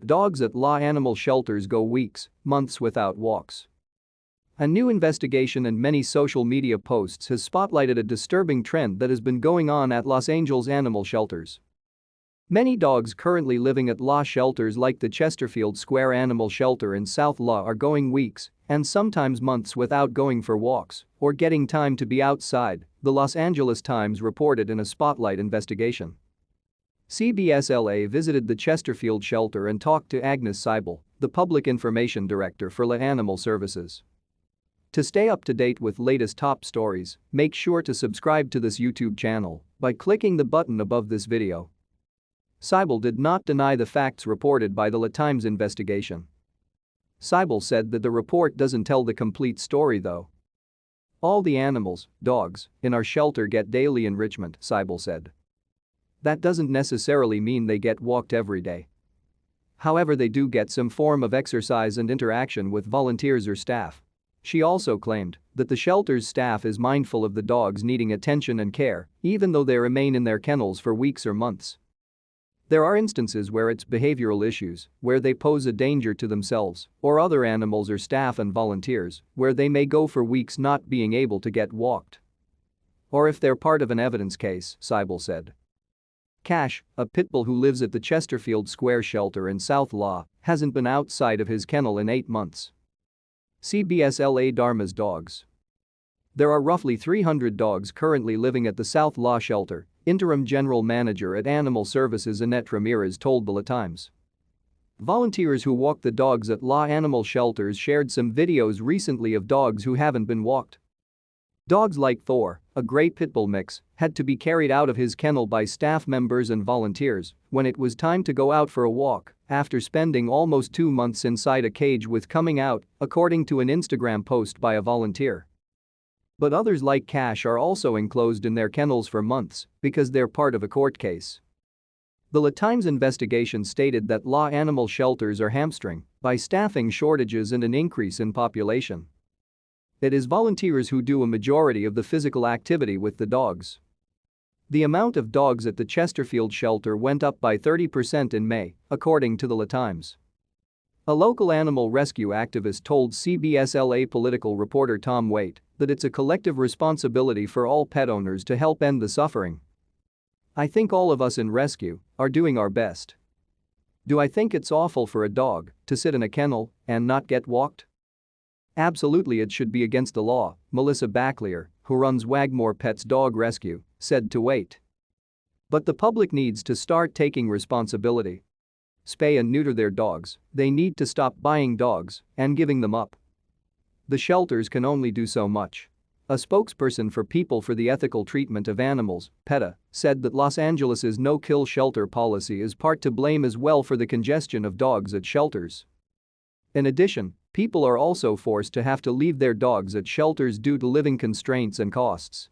Dogs at law animal shelters go weeks, months without walks. A new investigation and many social media posts has spotlighted a disturbing trend that has been going on at Los Angeles animal shelters. Many dogs currently living at law shelters like the Chesterfield Square Animal Shelter in South Law are going weeks and sometimes months without going for walks or getting time to be outside, the Los Angeles Times reported in a spotlight investigation. CBSLA visited the Chesterfield shelter and talked to Agnes Sibal, the public information director for LA Animal Services. To stay up to date with latest top stories, make sure to subscribe to this YouTube channel by clicking the button above this video. Sibal did not deny the facts reported by the LA Times investigation. Sibal said that the report doesn't tell the complete story though. All the animals, dogs, in our shelter get daily enrichment, Sibal said. That doesn't necessarily mean they get walked every day. However, they do get some form of exercise and interaction with volunteers or staff. She also claimed that the shelter's staff is mindful of the dogs needing attention and care, even though they remain in their kennels for weeks or months. There are instances where it's behavioral issues, where they pose a danger to themselves or other animals or staff and volunteers, where they may go for weeks not being able to get walked. Or if they're part of an evidence case, Sibal said. Cash, a pit bull who lives at the Chesterfield Square shelter in South Law, hasn't been outside of his kennel in 8 months. CBSLA Dharma's dogs. There are roughly 300 dogs currently living at the South Law shelter, interim general manager at Animal Services Annette Ramirez told the LA Times. Volunteers who walk the dogs at law animal shelters shared some videos recently of dogs who haven't been walked. Dogs like Thor, a Great Pit Bull mix, had to be carried out of his kennel by staff members and volunteers when it was time to go out for a walk after spending almost 2 months inside a cage with coming out, according to an Instagram post by a volunteer. But others like Cash are also enclosed in their kennels for months because they're part of a court case. The LA Times investigation stated that law animal shelters are hamstrung by staffing shortages and an increase in population. It is volunteers who do a majority of the physical activity with the dogs. The amount of dogs at the Chesterfield shelter went up by 30% in May, according to the LA Times. A local animal rescue activist told CBSLA political reporter Tom Waite that it's a collective responsibility for all pet owners to help end the suffering. I think all of us in rescue are doing our best. Do I think it's awful for a dog to sit in a kennel and not get walked? Absolutely, it should be against the law, Melissa Backlear, who runs Wagmore Pets Dog Rescue, said to Waite. But the public needs to start taking responsibility. Spay and neuter their dogs, they need to stop buying dogs and giving them up. The shelters can only do so much. A spokesperson for People for the Ethical Treatment of Animals, PETA, said that Los Angeles's no-kill shelter policy is part to blame as well for the congestion of dogs at shelters. In addition, people are also forced to have to leave their dogs at shelters due to living constraints and costs.